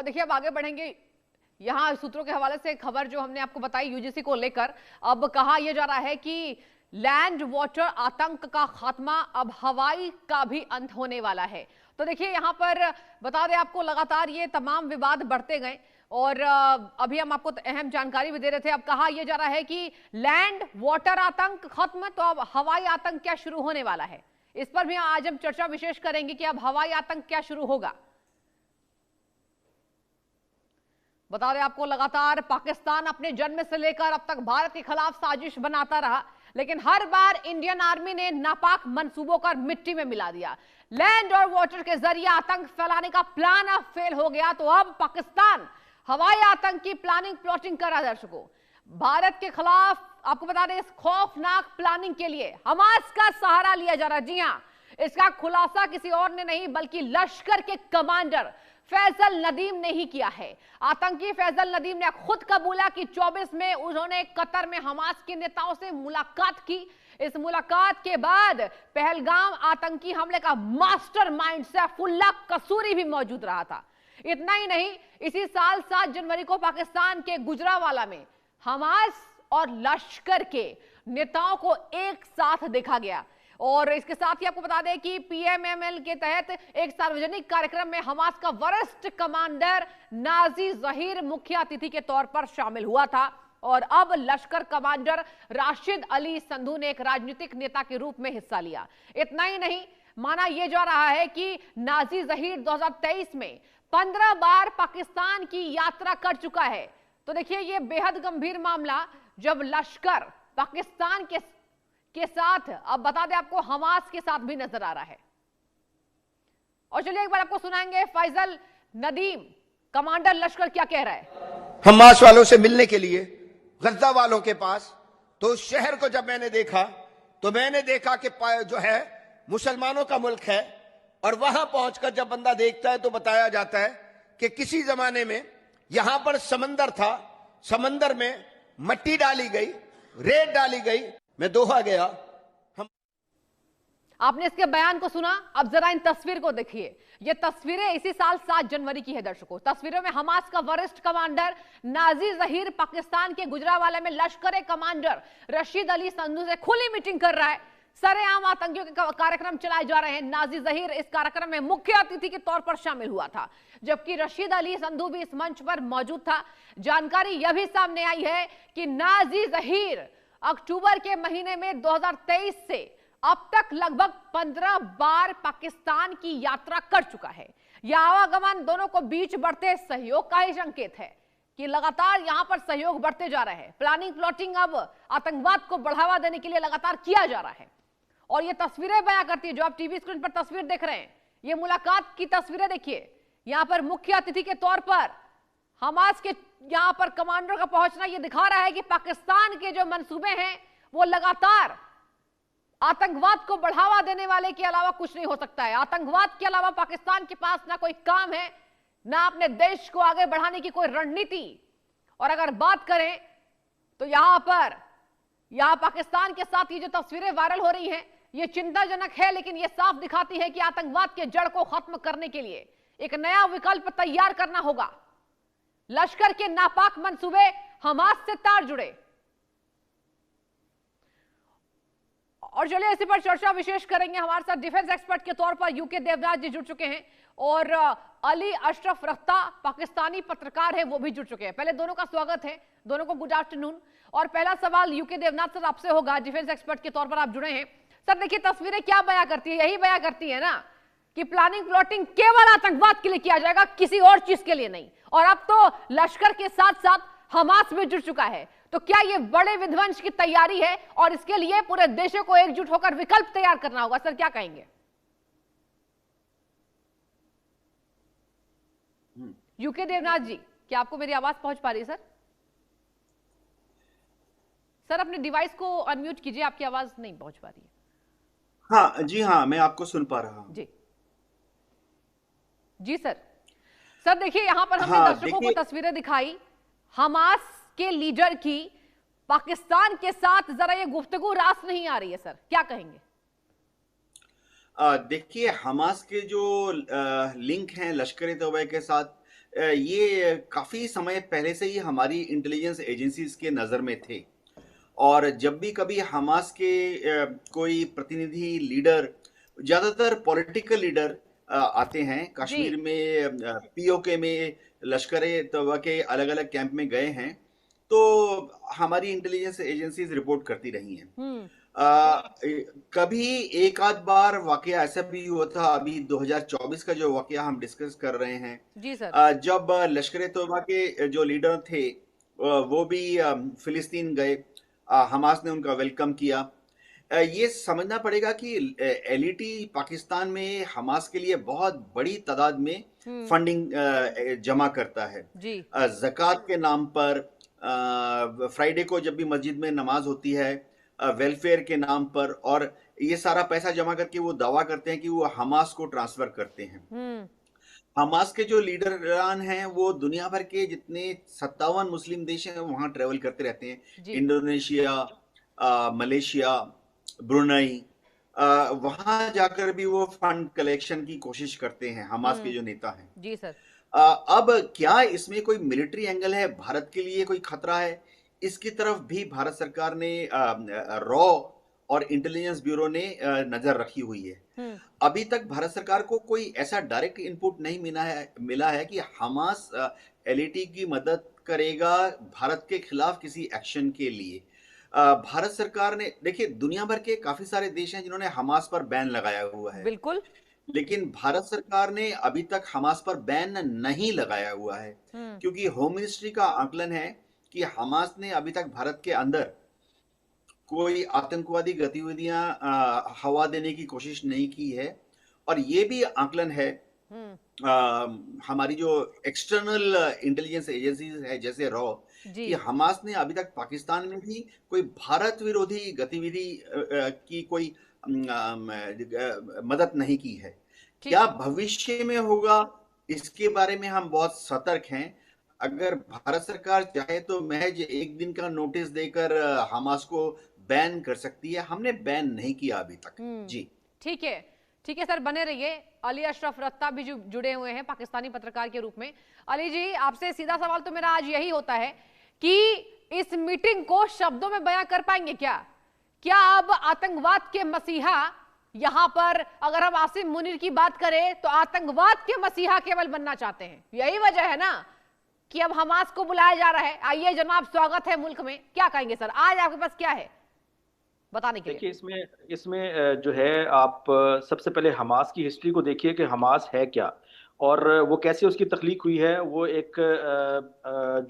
और देखिए अब आगे बढ़ेंगे, यहां सूत्रों के हवाले से खबर जो हमने आपको बताई यूजीसी को लेकर, अब कहा यह जा रहा है कि लैंड वाटर आतंक का खात्मा, अब हवाई का भी अंत होने वाला है। तो देखिए यहां पर बता दें आपको, लगातार ये तमाम विवाद बढ़ते गए और अभी हम आपको अहम जानकारी भी दे रहे थे। अब कहा यह जा रहा है कि लैंड वाटर आतंक खत्म, तो अब हवाई आतंक क्या शुरू होने वाला है, इस पर भी आज हम चर्चा विशेष करेंगे कि अब हवाई आतंक क्या शुरू होगा। बता दें आपको, लगातार पाकिस्तान अपने जन्म से लेकर अब तक भारत के खिलाफ साजिश बनाता रहा, लेकिन हर बार इंडियन आर्मी ने नापाक मंसूबों को मिट्टी में मिला दिया। लैंड और वाटर के जरिए आतंक फैलाने का प्लान अब फेल हो गया, तो अब पाकिस्तान हवाई आतंक की प्लानिंग प्लॉटिंग कर रहा है। दर्शकों, भारत के खिलाफ आपको बता दें, इस खौफनाक प्लानिंग के लिए हमास का सहारा लिया जा रहा है। जी हां, इसका खुलासा किसी और ने नहीं बल्कि लश्कर के कमांडर फैसल नदीम ने ही किया है। आतंकी फैसल नदीम ने खुद कबूला कि 24 में उन्होंने कतर में हमास के नेताओं से मुलाकात की। इस मुलाकात के बाद पहलगाम आतंकी हमले का मास्टरमाइंड सैफुल्लाह कसूरी भी मौजूद रहा था। इतना ही नहीं, इसी साल 7 जनवरी को पाकिस्तान के गुजरावाला में हमास और लश्कर के नेताओं को एक साथ देखा गया। और इसके साथ ही आपको बता दें कि पीएमएमएल के तहत एक सार्वजनिक कार्यक्रम में हमास का वरिष्ठ कमांडर नाजी जहीर मुख्य अतिथि के तौर पर शामिल हुआ था। और अब लश्कर कमांडर राशिद अली संधू ने एक राजनीतिक नेता के रूप में हिस्सा लिया। इतना ही नहीं, माना यह जा रहा है कि नाजी जहीर 2023 में 15 बार पाकिस्तान की यात्रा कर चुका है। तो देखिए यह बेहद गंभीर मामला, जब लश्कर पाकिस्तान के साथ, अब बता दें आपको, हमास के साथ भी नजर आ रहा है। और चलिए एक बार आपको सुनाएंगे फैसल नदीम कमांडर लश्कर क्या कह रहा है। हमास वालों से मिलने के लिए गज्जा वालों के पास, तो उस शहर को जब मैंने देखा तो मैंने देखा कि जो है मुसलमानों का मुल्क है, और वहां पहुंचकर जब बंदा देखता है तो बताया जाता है कि किसी जमाने में यहां पर समंदर था, समंदर में मट्टी डाली गई, रेत डाली गई। मैं दोहा गया। आपने इसके बयान को सुना, अब जरा इन तस्वीर को देखिए। ये तस्वीरें इसी साल 7 जनवरी की है। दर्शकों, तस्वीरों में हमास का वरिष्ठ कमांडर नाजी जहीर पाकिस्तान के गुजरावाला में लश्कर कमांडर रशीद अली संधू से खुली मीटिंग कर रहा है। सरेआम आतंकियों के कार्यक्रम चलाए जा रहे हैं। नाजी जहीर इस कार्यक्रम में मुख्य अतिथि के तौर पर शामिल हुआ था, जबकि रशीद अली संधू भी इस मंच पर मौजूद था। जानकारी यह भी सामने आई है कि नाजी जहीर अक्टूबर के महीने में 2023 से अब तक लगभग 15 बार पाकिस्तान की यात्रा कर चुका है। यह आवागमन दोनों को बीच बढ़ते सहयोग का ही संकेत है कि लगातार यहां पर सहयोग बढ़ते जा रहे हैं। प्लानिंग प्लॉटिंग अब आतंकवाद को बढ़ावा देने के लिए लगातार किया जा रहा है। और ये तस्वीरें बयां करती है, जो आप टीवी स्क्रीन पर तस्वीर देख रहे हैं, ये मुलाकात की तस्वीरें देखिए। यहां पर मुख्य अतिथि के तौर पर हमास के यहां पर कमांडर का पहुंचना यह दिखा रहा है कि पाकिस्तान के जो मंसूबे हैं वो लगातार आतंकवाद को बढ़ावा देने वाले के अलावा कुछ नहीं हो सकता है। आतंकवाद के अलावा पाकिस्तान के पास ना कोई काम है, ना अपने देश को आगे बढ़ाने की कोई रणनीति। और अगर बात करें तो यहां पाकिस्तान के साथ ये जो तस्वीरें वायरल हो रही हैं, ये चिंताजनक है, लेकिन ये साफ दिखाती है कि आतंकवाद के जड़ को खत्म करने के लिए एक नया विकल्प तैयार करना होगा। लश्कर के नापाक मंसूबे हमास से तार जुड़े। और चलिए इसी पर चर्चा विशेष करेंगे। हमारे साथ डिफेंस एक्सपर्ट के तौर पर यूके देवनाथ जी जुड़ चुके हैं, और अली अशरफ रख्ता पाकिस्तानी पत्रकार है, वो भी जुड़ चुके हैं। पहले दोनों का स्वागत है, दोनों को गुड आफ्टरनून। और पहला सवाल यूके देवनाथ सर आपसे होगा, डिफेंस एक्सपर्ट के तौर पर आप जुड़े हैं। सर देखिए, तस्वीरें क्या बयां करती है, यही बयां करती है ना कि प्लानिंग प्लॉटिंग केवल आतंकवाद के लिए किया जाएगा, किसी और चीज के लिए नहीं। और अब तो लश्कर के साथ साथ हमास भी जुड़ चुका है। तो क्या ये बड़े विध्वंस की तैयारी है, और इसके लिए पूरे देशों को एकजुट होकर विकल्प तैयार करना होगा? सर क्या कहेंगे? यूके देवनाथ जी, क्या आपको मेरी आवाज पहुंच पा रही है? सर अपने डिवाइस को अनम्यूट कीजिए, आपकी आवाज नहीं पहुंच पा रही है। हाँ जी, हाँ मैं आपको सुन पा रहा हूं। जी सर देखिए, यहां पर हमने दर्शकों को तस्वीरें दिखाई हमास के लीडर की, पाकिस्तान के साथ जरा ये गुफ्तगू रास नहीं आ रही है। सर क्या कहेंगे? देखिए, हमास के जो लिंक हैं लश्कर-ए-तौबा के साथ, ये काफी समय पहले से ही हमारी इंटेलिजेंस एजेंसीज के नजर में थे। और जब भी कभी हमास के कोई प्रतिनिधि लीडर, ज्यादातर पॉलिटिकल लीडर आते हैं कश्मीर में, पीओके में, लश्कर ए तौबा के अलग अलग कैंप में गए हैं, तो हमारी इंटेलिजेंस एजेंसीज रिपोर्ट करती रही हैं। कभी एक आध बार वाकया ऐसा भी हुआ था, अभी 2024 का जो वाकया हम डिस्कस कर रहे हैं, जी सर। जब लश्कर ए तौबा के जो लीडर थे वो भी फिलिस्तीन गए, हमास ने उनका वेलकम किया। ये समझना पड़ेगा कि एलईटी पाकिस्तान में हमास के लिए बहुत बड़ी तादाद में फंडिंग जमा करता है जी। ज़कात के नाम पर, फ्राइडे को जब भी मस्जिद में नमाज होती है, वेलफेयर के नाम पर, और ये सारा पैसा जमा करके वो दावा करते हैं कि वो हमास को ट्रांसफर करते हैं। हमास के जो लीडरान हैं वो दुनिया भर के जितने 57 मुस्लिम देश हैं वहां ट्रेवल करते रहते हैं, इंडोनेशिया, मलेशिया, ब्रुनई, वहां जाकर भी वो फंड कलेक्शन की कोशिश करते हैं, हमास के जो नेता हैं। जी सर। अब क्या इसमें कोई मिलिट्री एंगल है, भारत के लिए कोई खतरा है, इसकी तरफ भी भारत सरकार ने, रॉ और इंटेलिजेंस ब्यूरो ने नजर रखी हुई है। अभी तक भारत सरकार को कोई ऐसा डायरेक्ट इनपुट नहीं मिला है कि हमास एलईटी की मदद करेगा भारत के खिलाफ किसी एक्शन के लिए। भारत सरकार ने, देखिए दुनिया भर के काफी सारे देश हैं जिन्होंने हमास पर बैन लगाया हुआ है, बिल्कुल, लेकिन भारत सरकार ने अभी तक हमास पर बैन नहीं लगाया हुआ है, क्योंकि होम मिनिस्ट्री का आकलन है कि हमास ने अभी तक भारत के अंदर कोई आतंकवादी गतिविधियां हवा देने की कोशिश नहीं की है। और ये भी आकलन है हमारी जो एक्सटर्नल इंटेलिजेंस एजेंसीज है जैसे रॉ, कि हमास ने अभी तक पाकिस्तान में भी कोई भारत विरोधी गतिविधि की कोई मदद नहीं की है। क्या भविष्य में होगा, इसके बारे में हम बहुत सतर्क हैं। अगर भारत सरकार चाहे तो महज एक दिन का नोटिस देकर हमास को बैन कर सकती है, हमने बैन नहीं किया अभी तक। जी ठीक है, ठीक है सर, बने रहिए। अली अशरफ रत्ता भी जुड़े हुए हैं पाकिस्तानी पत्रकार के रूप में। अली जी, आपसे सीधा सवाल तो मेरा आज यही होता है कि इस मीटिंग को शब्दों में बयां कर पाएंगे क्या? क्या अब आतंकवाद के मसीहा, यहां पर अगर हम आसिम मुनीर की बात करें तो आतंकवाद के मसीहा केवल बनना चाहते हैं, यही वजह है ना कि अब हमास को बुलाया जा रहा है? आइए जनाब, स्वागत है मुल्क में। क्या कहेंगे सर, आज आपके पास क्या है बताने के लिए? देखिए, इसमें जो है, आप सबसे पहले हमास की हिस्ट्री को देखिए कि हमास है क्या और वो कैसे उसकी तख्लीक हुई है। वो एक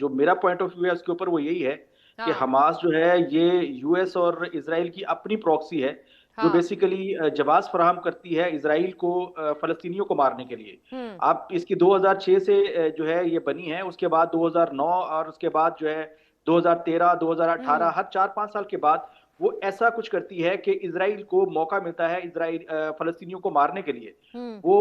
जो मेरा पॉइंट ऑफ व्यू है उसके ऊपर वो यही है कि हमास जो है ये यूएस और इजराइल की अपनी प्रॉक्सी है, जो बेसिकली जवाब फराहम करती है इजराइल को फलस्तीनियों को मारने के लिए। आप इसकी 2006 से जो है ये बनी है, उसके बाद 2009 और उसके बाद जो है 2013, 2018, हर 4-5 साल के बाद वो ऐसा कुछ करती है कि इजराइल को मौका मिलता है इजराइल फलस्तीनियों को मारने के लिए। वो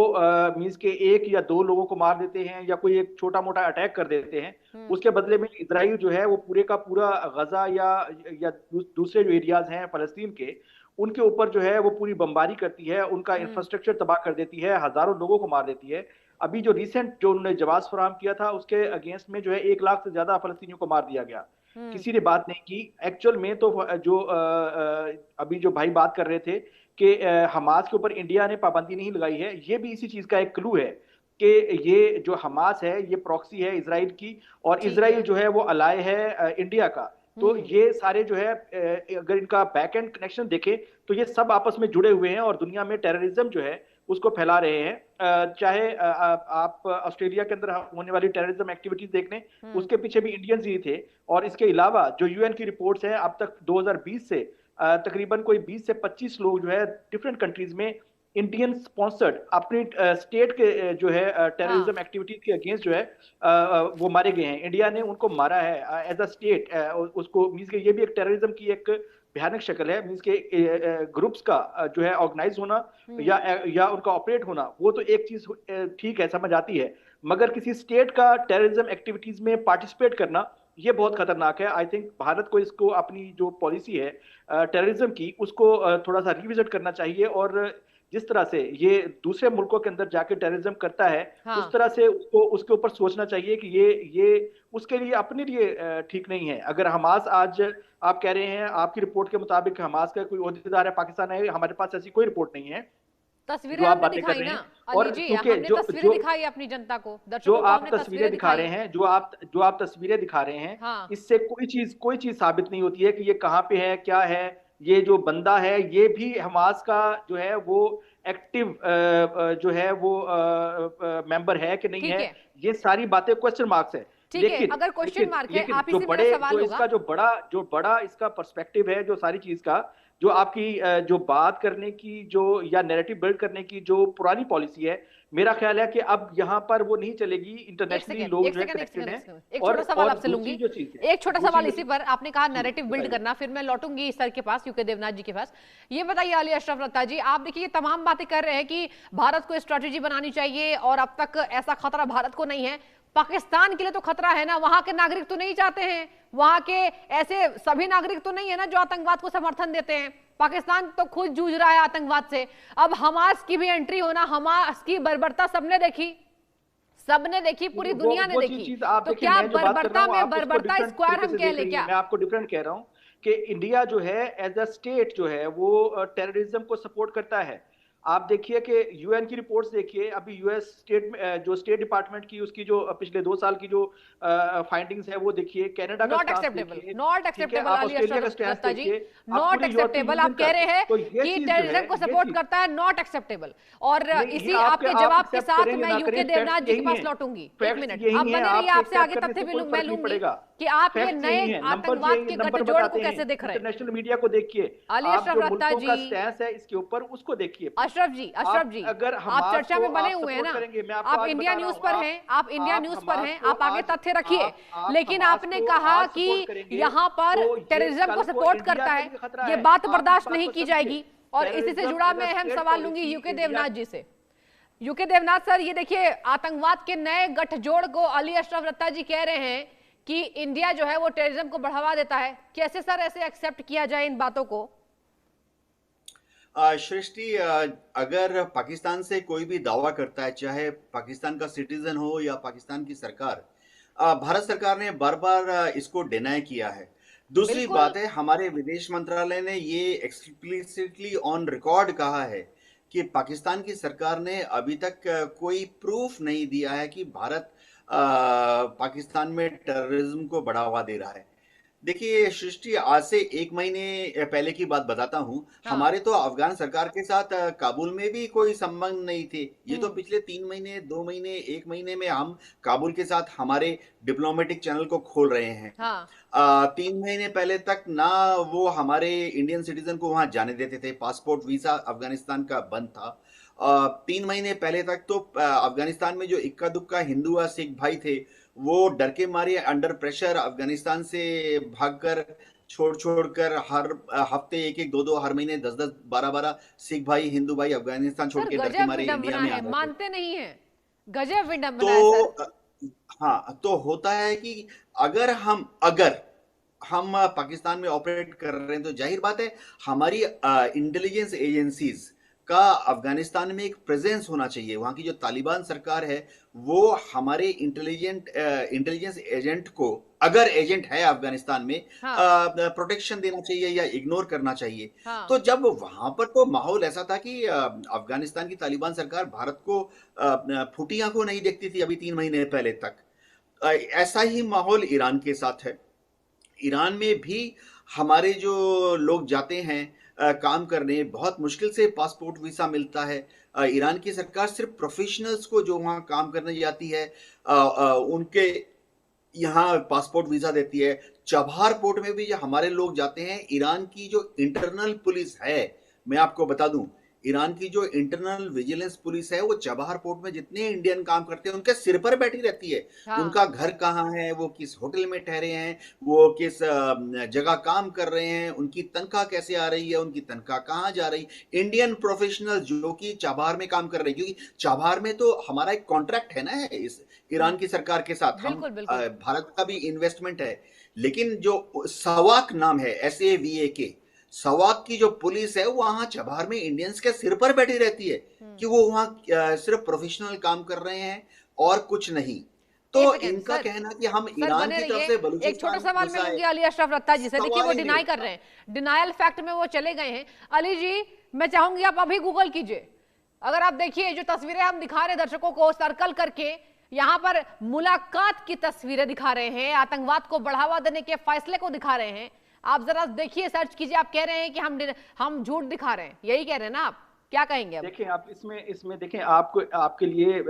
मींस के 1 या 2 लोगों को मार देते हैं या कोई एक छोटा मोटा अटैक कर देते हैं, उसके बदले में इजराइल जो है वो पूरे का पूरा गजा या दूसरे जो एरियाज हैं फलस्तीन के, उनके ऊपर जो है वो पूरी बमबारी करती है, उनका इंफ्रास्ट्रक्चर तबाह कर देती है, हजारों लोगों को मार देती है। अभी जो रिसेंट जो उन्होंने जवाब फराहम किया था उसके अगेंस्ट में जो है 1 लाख से ज्यादा फलस्तीनियों को मार दिया गया। किसी ने बात नहीं की एक्चुअल में। तो जो अभी जो भाई बात कर रहे थे कि हमास के ऊपर इंडिया ने पाबंदी नहीं लगाई है, ये भी इसी चीज का एक क्लू है कि ये जो हमास है ये प्रॉक्सी है इजराइल की, और इजराइल जो है वो अलाय है इंडिया का। तो ये सारे जो है, अगर इनका बैक एंड कनेक्शन देखें तो ये सब आपस में जुड़े हुए हैं और दुनिया में टेररिज्म जो है उसको फैला रहे हैं। चाहे आप ऑस्ट्रेलिया के अंदर होने वाली टेररिज्म एक्टिविटीज देख लें, उसके पीछे भी इंडियंस ही थे। और इसके अलावा जो यूएन की रिपोर्ट्स हैं, अब तक 2020 से तकरीबन कोई 20 से 25 लोग जो है डिफरेंट कंट्रीज में इंडियन स्पॉन्सर्ड अपनी स्टेट के जो है टेररिज्म एक्टिविटीज के अगेंस्ट जो है वो मारे गए हैं। इंडिया ने उनको मारा है एज अ स्टेट। उसको मींस के ये भी एक टेररिज्म की एक भयानक शक्ल है। मींस के ग्रुप्स का जो है ऑर्गेनाइज होना या उनका ऑपरेट होना, वो तो एक चीज ठीक है, समझ आती है, मगर किसी स्टेट का टेररिज्म एक्टिविटीज में पार्टिसिपेट करना ये बहुत खतरनाक है। आई थिंक भारत को इसको अपनी जो पॉलिसी है टेररिज्म की, उसको थोड़ा सा रिविजिट करना चाहिए और जिस तरह से ये दूसरे मुल्कों के अंदर जाके टेररिज्म करता है, हाँ। उस तरह से उसको उसके ऊपर सोचना चाहिए कि ये उसके लिए अपने लिए ठीक नहीं है। अगर हमास आज आप कह रहे हैं, आपकी रिपोर्ट के मुताबिक हमास का कोई ओहदेदार है पाकिस्तान है, हमारे पास ऐसी कोई रिपोर्ट नहीं है तस्वीरें जो आप हमने बातें कर दिखाई रहे ना हैं। और अली जी, क्योंकि हमने तस्वीरें दिखाई अपनी जनता को, जो दर्शकों को आप हमने तस्वीरें दिखा रहे हैं, जो आप तस्वीरें दिखा रहे हैं, हाँ। इससे कोई चीज साबित नहीं होती है कि ये कहाँ पे है, क्या है। ये जो बंदा है ये भी हमास का जो है वो एक्टिव जो है वो मेंबर है कि नहीं ठीक है, है, ये सारी बातें क्वेश्चन मार्क्स है। ठीक है, लेकिन अगर क्वेश्चन मार्क है, लेकिन आप जो इसी बड़े मेरा सवाल जो होगा। इसका जो बड़ा इसका पर्सपेक्टिव है, जो सारी चीज का जो आपकी जो बात करने की जो या नैरेटिव बिल्ड करने की जो पुरानी पॉलिसी है, मेरा ख्याल है कि अब यहाँ पर वो नहीं चलेगी। इंटरनेशनली लोग जो है कनेक्टेड हैं। एक छोटा सवाल आपसे लूंगी, जो चीज है, एक छोटा सवाल इसी पर, आपने कहा नैरेटिव बिल्ड बताइए। करना, फिर मैं लौटूंगी सर के पास, यूके देवनाथ जी के पास। ये बताइए अली अशरफ रत्ता जी, आप देखिए तमाम बातें कर रहे हैं कि भारत को स्ट्रेटेजी बनानी चाहिए और अब तक ऐसा खतरा भारत को नहीं है। पाकिस्तान के लिए तो खतरा है ना, वहां के नागरिक तो नहीं चाहते हैं, वहां के ऐसे सभी नागरिक तो नहीं है ना जो आतंकवाद को समर्थन देते हैं। पाकिस्तान तो खुद जूझ रहा है आतंकवाद से। अब हमास की भी एंट्री होना, हमास की बर्बरता सबने देखी, पूरी दुनिया ने देखी। तो क्या बर्बरता में बर्बरता स्क्वायर हम कह ले क्या? मैं आपको डिफरेंट कह रहा हूं कि इंडिया जो है एज अ स्टेट जो है वो टेररिज्म को सपोर्ट करता है। आप देखिए कि यूएन की रिपोर्ट्स देखिए, अभी यूएस जो स्टेट डिपार्टमेंट की उसकी जो पिछले 2 साल की जो फाइंडिंग्स है वो देखिए, कनाडा का not acceptable, not acceptable Ali Ashraf Ratta ji, not acceptable. आप कह रहे हैं कि टेररिज्म को सपोर्ट करता है, नॉट एक्सेप्टेबल। और इसी आपके जवाब के साथ मैं यूके देवनाथ जी के पास लौटूंगी। एक मिनट आप बने रहिए, आपसे आगे तथ्य भी मैं लूंगी कि आप ये नए आतंकवाद के गठजोड़ को कैसे देख रहे हैं। इंटरनेशनल मीडिया को देखिए, अली अशरफ रत्ता जी, स्टैंस है इसके ऊपर उसको देखिए। अशरफ जी अगर आप चर्चा में बने हुए हैं ना, आप इंडिया न्यूज पर हैं, आप आगे तथ्य रखिए। लेकिन आपने कहा कि यहाँ पर टेररिज्म को सपोर्ट करता है, ये बात बर्दाश्त नहीं की जाएगी। और इसी से जुड़ा मैं अहम सवाल लूंगी यूके देवनाथ जी से। यूके देवनाथ सर, ये देखिए आतंकवाद के नए गठजोड़ को अली अशरफ रत्ता जी कह रहे हैं कि इंडिया जो है वो टेररिज्म को बढ़ावा देता है। कैसे सर ऐसे एक्सेप्ट किया जाए इन बातों को? सृष्टि, अगर पाकिस्तान से कोई भी दावा करता है, चाहे पाकिस्तान का सिटीजन हो या पाकिस्तान की सरकार, भारत सरकार ने बार बार इसको डिनाई किया है। दूसरी बात है, हमारे विदेश मंत्रालय ने ये एक्सप्लिसिटली ऑन रिकॉर्ड कहा है कि पाकिस्तान की सरकार ने अभी तक कोई प्रूफ नहीं दिया है कि भारत पाकिस्तान में टेररिज्म को बढ़ावा दे रहा है। देखिए सृष्टि, आज से 1 महीने पहले की बात बताता हूं। हमारे तो अफगान सरकार के साथ काबुल में भी कोई संबंध नहीं थे। ये तो पिछले 3 महीने, 2 महीने, 1 महीने में हम काबुल के साथ हमारे डिप्लोमेटिक चैनल को खोल रहे हैं। 3 महीने पहले तक ना वो हमारे इंडियन सिटीजन को वहां जाने देते थे, पासपोर्ट वीजा अफगानिस्तान का बंद था। 3 महीने पहले तक तो अफगानिस्तान में जो इक्का दुक्का हिंदू या सिख भाई थे, वो डर के मारे अंडर प्रेशर अफगानिस्तान से भागकर छोड़ हर हफ्ते 1-1, 2-2, हर महीने 10-10, 12-12 सिख भाई, हिंदू भाई अफगानिस्तान छोड़ के डर के मारे इंडिया में आते। मानते नहीं है, गजब विडंबना है सर। हाँ, तो होता है कि अगर हम पाकिस्तान में ऑपरेट कर रहे हैं तो जाहिर बात है हमारी इंटेलिजेंस एजेंसीज का अफगानिस्तान में एक प्रेजेंस होना चाहिए। वहां की जो तालिबान सरकार है वो हमारे इंटेलिजेंस एजेंट को, अगर एजेंट है अफगानिस्तान में, प्रोटेक्शन देना चाहिए या इग्नोर करना चाहिए। तो जब वहां पर तो माहौल ऐसा था कि अफगानिस्तान की तालिबान सरकार भारत को फूटी आंखों नहीं देखती थी अभी 3 महीने पहले तक। ऐसा ही माहौल ईरान के साथ है। ईरान में भी हमारे जो लोग जाते हैं काम करने, बहुत मुश्किल से पासपोर्ट वीसा मिलता है। ईरान की सरकार सिर्फ प्रोफेशनल्स को जो वहां काम करने जाती है उनके यहाँ पासपोर्ट वीजा देती है। चबहार पोर्ट में भी जो हमारे लोग जाते हैं, ईरान की जो इंटरनल पुलिस है, मैं आपको बता दूं, ईरान की जो इंटरनल विजिलेंस पुलिस है वो चबहार पोर्ट में जितने इंडियन काम करते हैं उनके सिर पर बैठी रहती है। उनका घर कहाँ है, वो किस होटल में ठहरे हैं, वो किस जगह काम कर रहे हैं, उनकी तनख्वाह कैसे आ रही है, उनकी तनख्वाह कहाँ जा रही। इंडियन प्रोफेशनल जो कि चबहार में काम कर रहे हैं, क्योंकि चबहार में तो हमारा एक कॉन्ट्रैक्ट है ना इस ईरान की सरकार के साथ, हम भारत का भी इन्वेस्टमेंट है। लेकिन जो सवाक नाम है SAVAK, सवाक की जो पुलिस है वहां चबार में इंडियंस के सिर पर बैठी रहती है कि वो वहां सिर्फ प्रोफेशनल काम कर रहे हैं और कुछ नहीं। तो इनका कहना कि हम ईरान की तरफ से बलूचिस्तान एक छोटा सवाल मिलूंगी अली अशरफ रत्ता जी से। देखिए वो डिनाई कर रहे हैं, डिनायल फैक्ट में वो चले गए हैं। अली जी मैं चाहूंगी आप अभी गूगल कीजिए, अगर आप देखिए जो तस्वीरें हम दिखा रहे हैं दर्शकों को सर्कल करके, यहां पर मुलाकात की तस्वीरें दिखा रहे हैं, आतंकवाद को बढ़ावा देने के फैसले को दिखा रहे हैं। आप जरा देखिए, सर्च कीजिए। आप कह रहे हैं कि हम झूठ दिखा रहे हैं, यही कह रहे हैं ना आप? क्या कहेंगे आप? देखिए आप इसमें देखें, आपको आपके लिए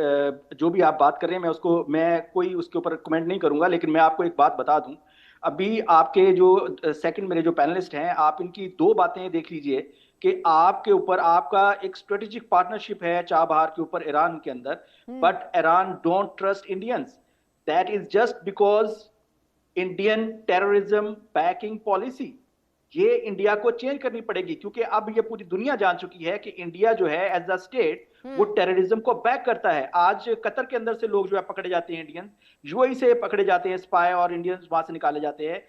जो भी आप बात कर रहे हैं मैं कोई उसके ऊपर कमेंट नहीं करूंगा, लेकिन मैं आपको एक बात बता दूं। अभी आपके जो सेकंड मेरे जो पैनलिस्ट हैं, आप इनकी दो बातें देख लीजिए कि आपके ऊपर आपका एक स्ट्रेटेजिक पार्टनरशिप है चाबहार के ऊपर ईरान के अंदर, but Iran don't trust Indians. That is just because Indian terrorism banking policy ये इंडिया को चेंज करनी पड़ेगी, क्योंकि अब ये पूरी दुनिया जान चुकी है कि इंडिया जो है एज अ स्टेट वो टेररिज्म को बैक करता है। आज कतर के अंदर से लोग जो है पकड़े जाते हैं इंडियन, यूएई से पकड़े जाते हैं स्पाई और इंडियंस वहां से निकाले जाते हैं,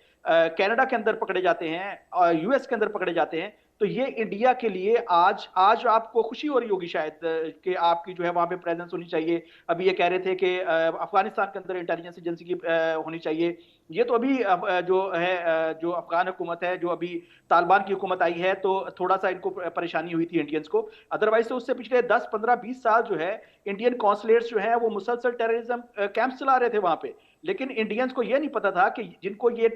कनाडा के अंदर पकड़े जाते हैं और यूएस के अंदर पकड़े जाते हैं। तो ये इंडिया के लिए आज आपको खुशी हो रही होगी शायद कि आपकी जो है वहां पे प्रेजेंस होनी चाहिए। अभी ये कह रहे थे कि अफगानिस्तान के अंदर इंटेलिजेंस एजेंसी की होनी चाहिए। ये तो अभी जो है जो अफगान हुकूमत है, जो अभी तालिबान की हुकूमत आई है, तो थोड़ा सा इनको परेशानी हुई थी इंडियंस को। अदरवाइज तो उससे पिछले 10 15 20 साल जो है इंडियन कॉन्सुलेट्स जो है वो मुसलसल टेररिज्म कैंप्स चला रहे थे वहां पे। लेकिन इंडियंस को ये नहीं पता था कि जिनको ये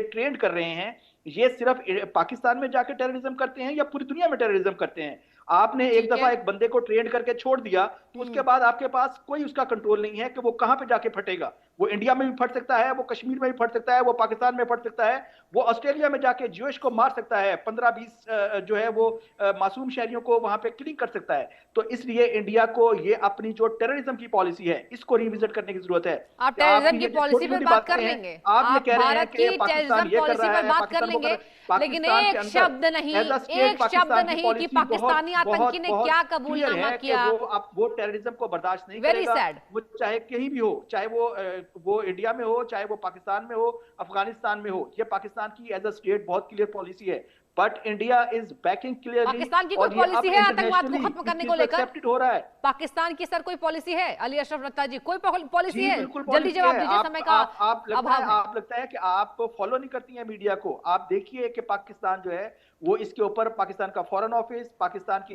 ट्रेंड कर रहे हैं ये सिर्फ पाकिस्तान में जाके टेररिज्म करते हैं या पूरी दुनिया में टेररिज्म करते हैं। आपने एक दफा एक बंदे को ट्रेंड करके छोड़ दिया तो उसके बाद आपके पास कोई उसका कंट्रोल नहीं है कि वो कहां पे जाके फटेगा। वो इंडिया में भी फट सकता है, वो कश्मीर में भी फट सकता है, वो पाकिस्तान में फट सकता है, वो ऑस्ट्रेलिया में जाके ज्यूइश को मार सकता है, 15-20 जो है वो मासूम शहरियों को वहां पे किलिंग कर सकता है। तो इसलिए इंडिया को ये अपनी जो टेररिज्म की पॉलिसी है इसको रिविजिट करने की जरूरत है। आप टेररिज्म की पॉलिसी पर बात कर लेंगे, आप कह रहे हैं कि पाकिस्तान ये कर रहा है, बात कर लेंगे, लेकिन एक शब्द नहीं कि पाकिस्तानी आतंकी ने क्या कबूलनामा किया। वो टेररिज्म को बर्दाश्त नहीं वेरी सैड। वो चाहे कहीं भी हो, चाहे वो इंडिया में हो, चाहे वो पाकिस्तान में हो, अफगानिस्तान में हो, ये पाकिस्तान की एज अ स्टेट बहुत क्लियर पॉलिसी है। But India is banking clearly. Pakistan की कोई पॉलिसी है आतंकवाद को खत्म करने को लेकर? हो रहा है पाकिस्तान की सर कोई पॉलिसी है? अली अशरफ रत्ता जी कोई पॉलिसी है? जल्दी जवाब दीजिए, समय का आप लगता है कि आप फॉलो नहीं करती हैं मीडिया को। आप देखिए कि पाकिस्तान जो है वो इसके ऊपर पाकिस्तान का फॉरेन ऑफिस, पाकिस्तान की